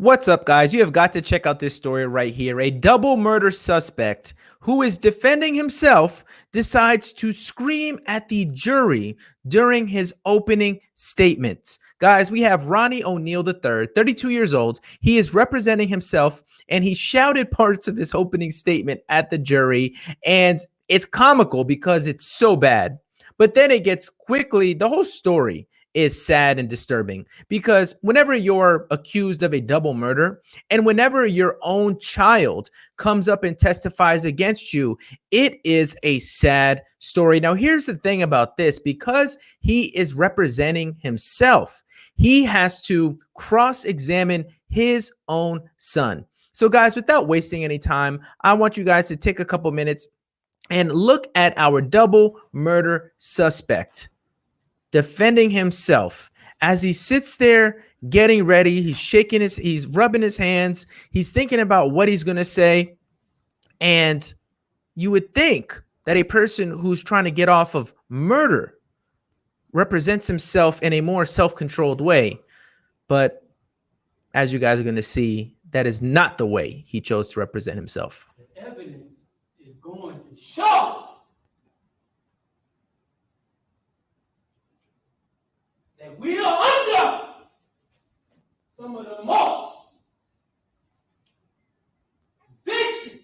What's up, guys? You have got to check out this story right here. A double murder suspect who is defending himself decides to scream at the jury during his opening statements. Guys, we have Ronnie Oneal III, 32 years old. He is representing himself and he shouted parts of his opening statement at the jury. And it's comical because it's so bad. But then it gets quickly, the whole story is sad and disturbing because whenever you're accused of a double murder and whenever your own child comes up and testifies against you, it is a sad story. Now, here's the thing about this: because he is representing himself, he has to cross-examine his own son. So, guys, without wasting any time, I want you guys to take a couple minutes and look at our double murder suspect defending himself as he sits there getting ready. He's rubbing his hands. He's thinking about what he's going to say. And you would think that a person who's trying to get off of murder represents himself in a more self-controlled way. But as you guys are going to see, that is not the way he chose to represent himself. The evidence is going to show that we are under some of the most vicious,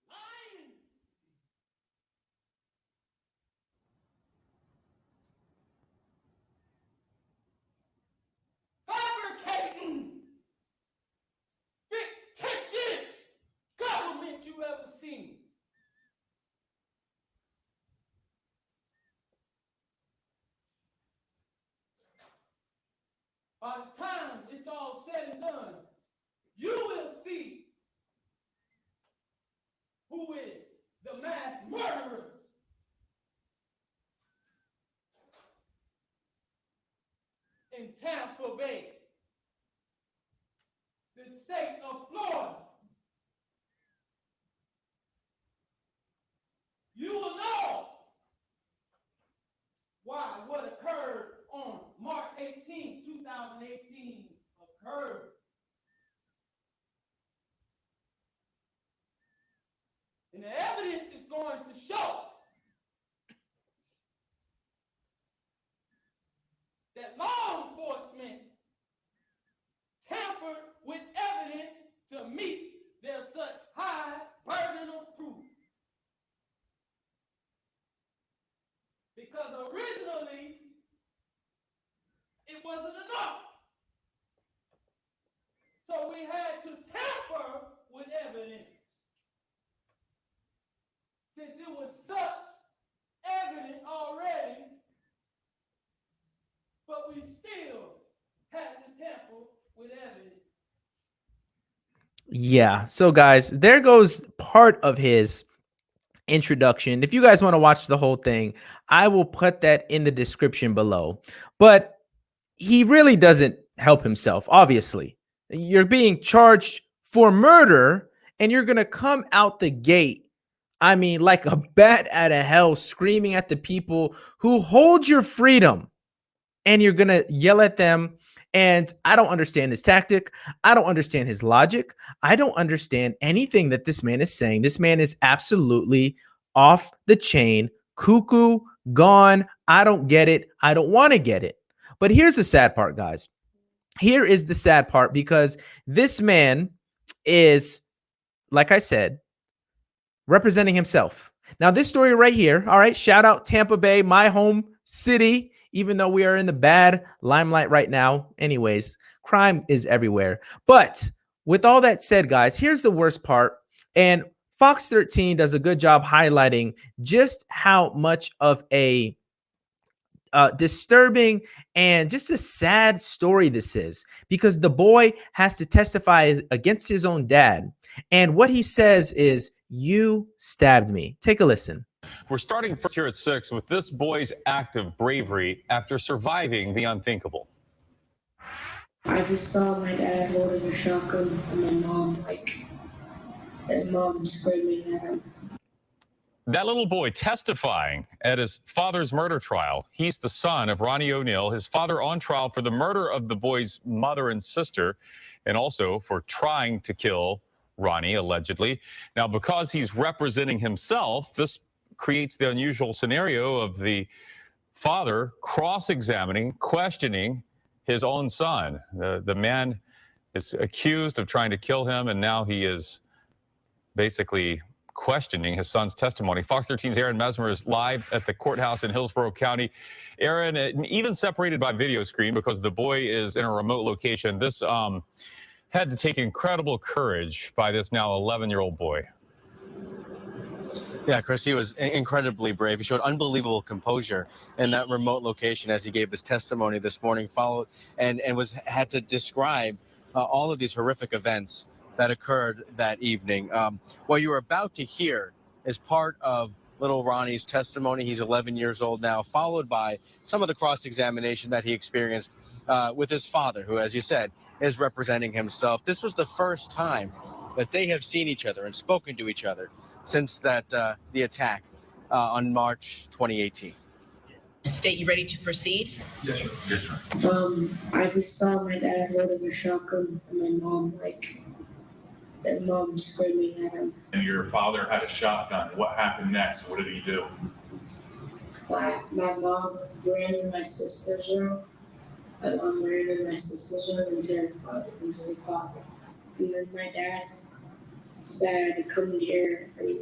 lying, fabricating, fictitious government you ever seen. By the time it's all said and done, you will see who is the mass murderers in Tampa Bay, the state of Florida. You will know why what occurred on March 18, 2018 occurred. And the evidence is going to show that law enforcement tampered with evidence to meet their such high burden of proof. Because originally, it wasn't enough. So we had to tamper with evidence. Since it was such evident already, but we still had to tamper with evidence. Yeah. So, guys, there goes part of his introduction. If you guys want to watch the whole thing, I will put that in the description below. But he really doesn't help himself, obviously. You're being charged for murder, and you're going to come out the gate, I mean, like a bat out of hell, screaming at the people who hold your freedom, and you're going to yell at them. And I don't understand his tactic. I don't understand his logic. I don't understand anything that this man is saying. This man is absolutely off the chain, cuckoo, gone. I don't get it. I don't want to get it. But here's the sad part, guys. Here is the sad part, because this man is, like I said, representing himself. Now, this story right here, all right, shout out Tampa Bay, my home city, even though we are in the bad limelight right now. Anyways, crime is everywhere. But with all that said, guys, here's the worst part. And Fox 13 does a good job highlighting just how much of a disturbing and just a sad story this is, because the boy has to testify against his own dad. And what he says is, "You stabbed me." Take a listen. We're starting first here at 6 with this boy's act of bravery after surviving the unthinkable. I just saw my dad holding a shotgun and my mom screaming at him. That little boy testifying at his father's murder trial. He's the son of Ronnie Oneal, his father on trial for the murder of the boy's mother and sister, and also for trying to kill Ronnie, allegedly. Now, because he's representing himself, this creates the unusual scenario of the father cross-examining, questioning his own son. The man is accused of trying to kill him, and now he is basically questioning his son's testimony. Fox 13's Aaron Mesmer is live at the courthouse in Hillsborough County. Aaron, even separated by video screen because the boy is in a remote location, this had to take incredible courage by this now 11-year-old boy. Yeah, Chris, he was incredibly brave. He showed unbelievable composure in that remote location as he gave his testimony this morning, followed and had to describe all of these horrific events that occurred that evening. What you were about to hear is part of little Ronnie's testimony. He's 11 years old now, followed by some of the cross-examination that he experienced with his father, who, as you said, is representing himself. This was the first time that they have seen each other and spoken to each other since that the attack on March 2018. State, you ready to proceed? Yes, sir. Yes, sir. I just saw my dad holding a shotgun and my mom screaming at him. And your father had a shotgun. What happened next? What did he do? My mom ran in my sister's room. My mom ran in my sister's room into the closet. And then my dad said, "Come here and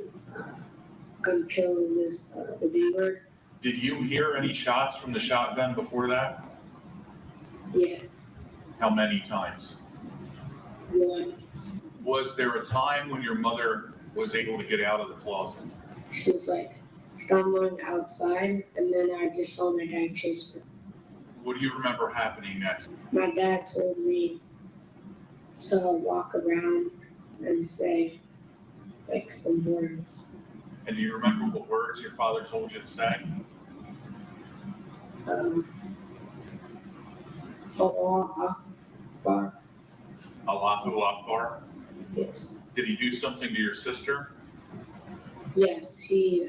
come kill the B-word." Did you hear any shots from the shotgun before that? Yes, How many times? one. Was there a time when your mother was able to get out of the closet? She was like stumbling outside, and then I just saw my dad chase her. What do you remember happening next? My dad told me to walk around and say like some words. And do you remember what words your father told you to say? Allah Akbar. Allahu Akbar. Yes. Did he do something to your sister? Yes, he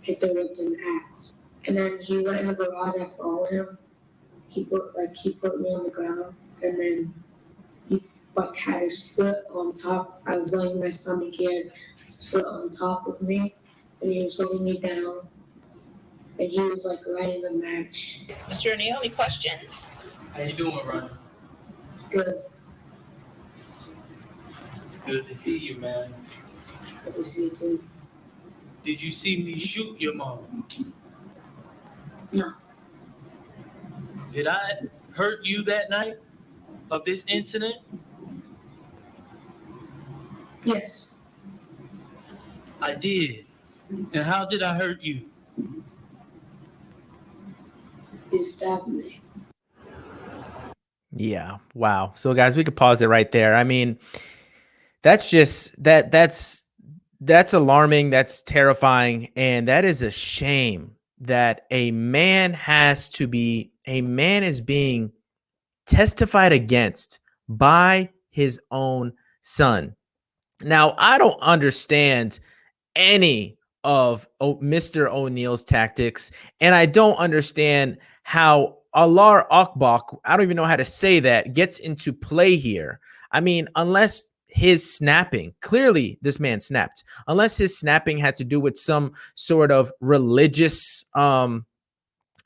hit her with an axe. And then he went in the garage. I followed him. He put me on the ground, and then he had his foot on top. I was laying on my stomach. He had his foot on top of me, and he was holding me down. And he was like lighting a match. Mr. O'Neal, any questions? How you doing, Ronnie? Good. It's good to see you, man. Good to see you too. Did you see me shoot your mom? No. Did I hurt you that night of this incident? Yes. I did. And how did I hurt you? You stabbed me. Yeah. Wow. So guys, we could pause it right there. I mean, that's just that's alarming. That's terrifying. And that is a shame that a man is being testified against by his own son. Now, I don't understand any of Mr. O'Neal's tactics, and I don't understand how Allah Akbar, I don't even know how to say that, gets into play here. I mean, unless his snapping, clearly this man snapped, unless his snapping had to do with some sort of religious,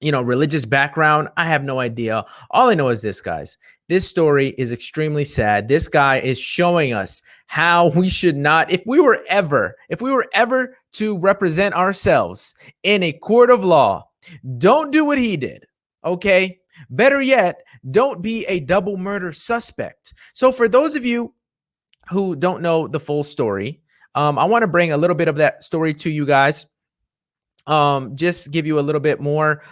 religious background, I have no idea. All I know is this, guys. This story is extremely sad. This guy is showing us how we should not, if we were ever to represent ourselves in a court of law, don't do what he did. Okay. Better yet, don't be a double murder suspect. So for those of you who don't know the full story, I want to bring a little bit of that story to you guys. Just give you a little bit more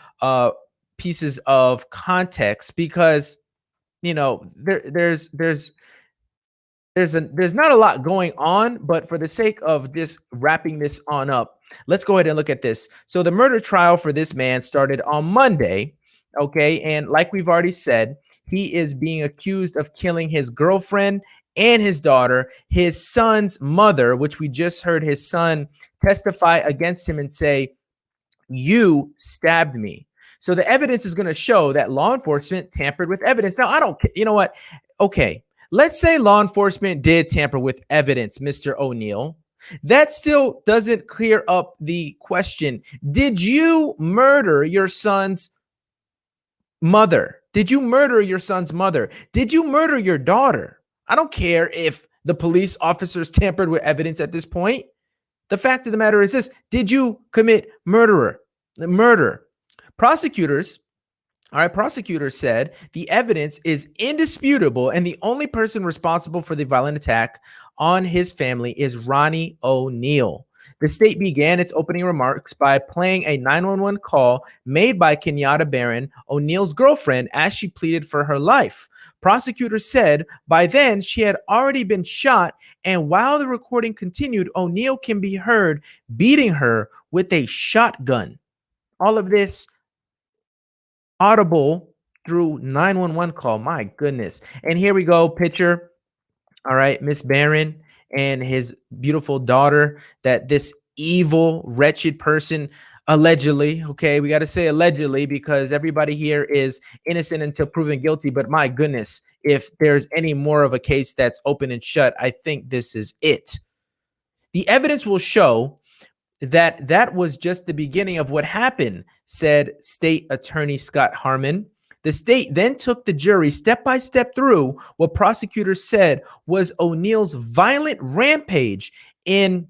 pieces of context, because there's not a lot going on, but for the sake of just wrapping this on up, let's go ahead and look at this. So the murder trial for this man started on Monday. Okay. And like we've already said, he is being accused of killing his girlfriend and his daughter, his son's mother, which we just heard his son testify against him and say, "You stabbed me." So the evidence is going to show that law enforcement tampered with evidence. Now, I don't, you know what? Okay, let's say law enforcement did tamper with evidence, Mr. Oneal. That still doesn't clear up the question. Did you murder your son's mother? Did you murder your son's mother? Did you murder your daughter? I don't care if the police officers tampered with evidence at this point. The fact of the matter is this: did you commit murder? Prosecutors said the evidence is indisputable, and the only person responsible for the violent attack on his family is Ronnie Oneal. The state began its opening remarks by playing a 911 call made by Kenyatta Barron, O'Neal's girlfriend, as she pleaded for her life. Prosecutors said by then she had already been shot, and while the recording continued, Oneal can be heard beating her with a shotgun. All of this audible through 911 call. My goodness. And here we go, picture. All right, Miss Barron and his beautiful daughter that this evil, wretched person allegedly, okay, we got to say allegedly because everybody here is innocent until proven guilty. But my goodness, if there's any more of a case that's open and shut, I think this is it. The evidence will show that that was just the beginning of what happened, said State Attorney Scott Harmon. The state then took the jury step by step through what prosecutors said was O'Neal's violent rampage in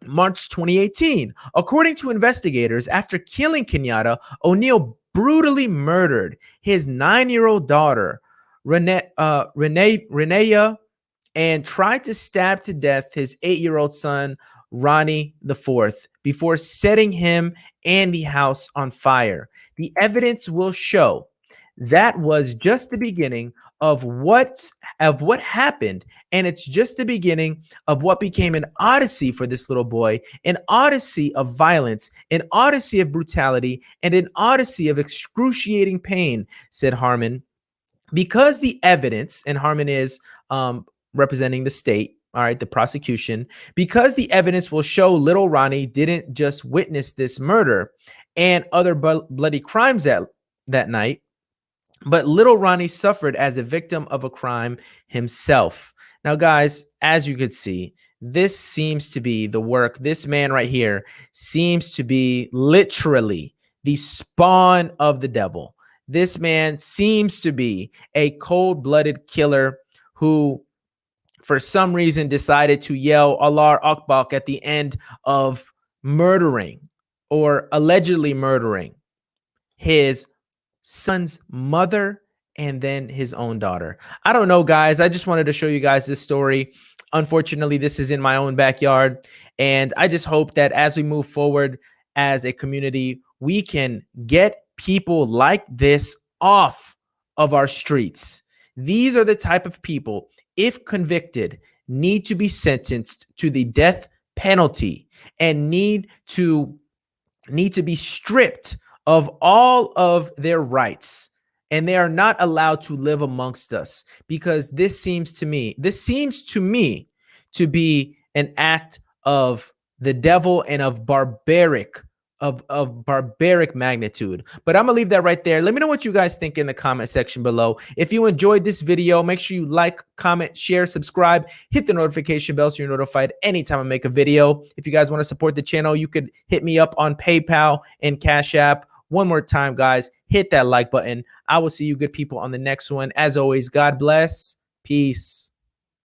March 2018. According to investigators, after killing Kenyatta, Oneal brutally murdered his 9-year-old daughter, Renea, and tried to stab to death his 8-year-old son, Ronnie IV, before setting him and the house on fire. The evidence will show that was just the beginning of what happened, and it's just the beginning of what became an odyssey for this little boy, an odyssey of violence, an odyssey of brutality, and an odyssey of excruciating pain, said Harmon. Because the evidence, and Harmon is representing the state, all right, the prosecution, because the evidence will show little Ronnie didn't just witness this murder and other bloody crimes that night, but little Ronnie suffered as a victim of a crime himself. Now, guys, as you could see, this seems to be the work. This man right here seems to be literally the spawn of the devil. This man seems to be a cold-blooded killer who, for some reason, decided to yell Allah Akbar at the end of murdering or allegedly murdering his son's mother and then his own daughter. I don't know, guys. I just wanted to show you guys this story. Unfortunately, this is in my own backyard. And I just hope that as we move forward as a community, we can get people like this off of our streets. These are the type of people, if convicted, need to be sentenced to the death penalty and need to be stripped of all of their rights, and they are not allowed to live amongst us, because this seems to me to be an act of the devil and of barbaric magnitude. But I'm gonna leave that right there. Let me know what you guys think in the comment section below. If you enjoyed this video, make sure you like, comment, share, subscribe, hit the notification bell so you're notified anytime I make a video. If you guys want to support the channel, you could hit me up on PayPal and Cash App. One more time, guys, hit that like button. I will see you good people on the next one. As always, God bless. Peace.